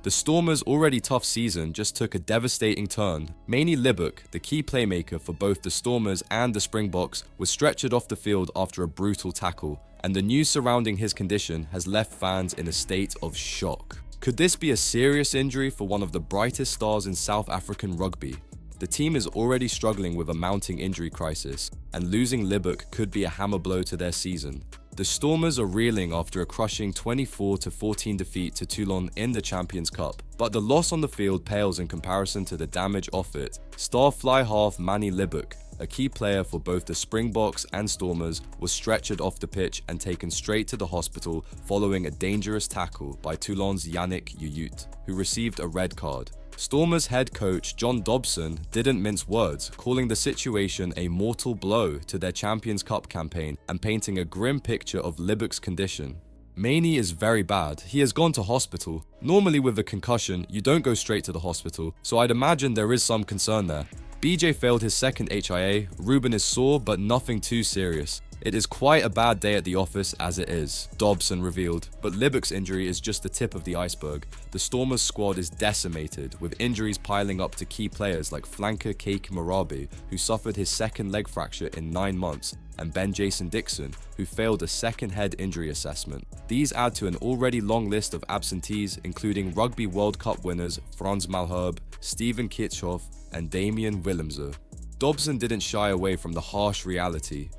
The Stormers' already tough season just took a devastating turn. Manie Libbok, the key playmaker for both the Stormers and the Springboks, was stretchered off the field after a brutal tackle, and the news surrounding his condition has left fans in a state of shock. Could this be a serious injury for one of the brightest stars in South African rugby? The team is already struggling with a mounting injury crisis, and losing Libbok could be a hammer blow to their season. The Stormers are reeling after a crushing 24-14 defeat to Toulon in the Champions Cup, but the loss on the field pales in comparison to the damage off it. Star fly half Manie Libbok, a key player for both the Springboks and Stormers, was stretchered off the pitch and taken straight to the hospital following a dangerous tackle by Toulon's Yannick Yuyut, who received a red card. Stormers head coach John Dobson didn't mince words, calling the situation a mortal blow to their Champions Cup campaign and painting a grim picture of Libbok's condition. Manie is very bad. He has gone to hospital. Normally with a concussion, you don't go straight to the hospital, so I'd imagine there is some concern there. BJ failed his second HIA, Ruben is sore but nothing too serious. It is quite a bad day at the office as it is, Dobson revealed, but Libbok's injury is just the tip of the iceberg. The Stormers squad is decimated, with injuries piling up to key players like flanker Keiki Marabi, who suffered his second leg fracture in 9 months, and Ben Jason Dixon, who failed a second head injury assessment. These add to an already long list of absentees, including Rugby World Cup winners Frans Malherbe, Steven Kirchhoff, and Damian Willemse. Dobson didn't shy away from the harsh reality.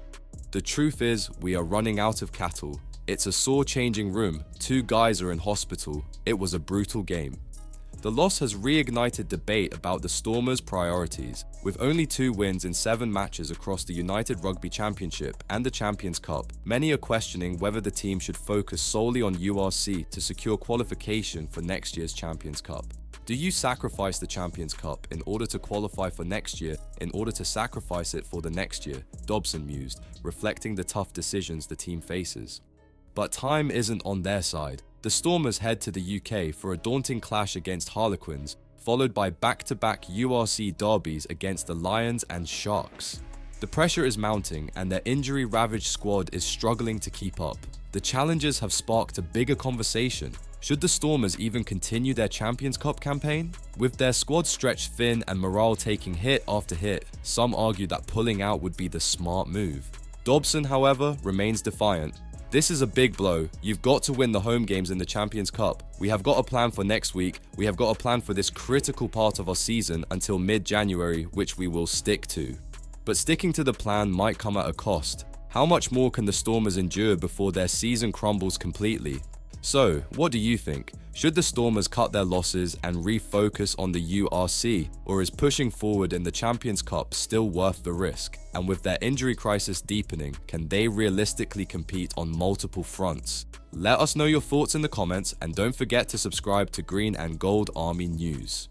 The truth is, we are running out of cattle. It's a sore changing room, 2 guys are in hospital. It was a brutal game. The loss has reignited debate about the Stormers' priorities. With only 2 wins in 7 matches across the United Rugby Championship and the Champions Cup, many are questioning whether the team should focus solely on URC to secure qualification for next year's Champions Cup. Do you sacrifice the Champions Cup in order to qualify for next year in order to sacrifice it for the next year? Dobson mused, reflecting the tough decisions the team faces. But time isn't on their side. The Stormers head to the UK for a daunting clash against Harlequins, followed by back-to-back URC derbies against the Lions and Sharks. The pressure is mounting and their injury-ravaged squad is struggling to keep up. The challenges have sparked a bigger conversation. Should the Stormers even continue their Champions Cup campaign? With their squad stretched thin and morale taking hit after hit, some argue that pulling out would be the smart move. Dobson, however, remains defiant. This is a big blow. You've got to win the home games in the Champions Cup. We have got a plan for next week. We have got a plan for this critical part of our season until mid-January, which we will stick to. But sticking to the plan might come at a cost. How much more can the Stormers endure before their season crumbles completely? So, what do you think? Should the Stormers cut their losses and refocus on the URC, or is pushing forward in the Champions Cup still worth the risk? And with their injury crisis deepening, can they realistically compete on multiple fronts? Let us know your thoughts in the comments, and don't forget to subscribe to Green and Gold Army News.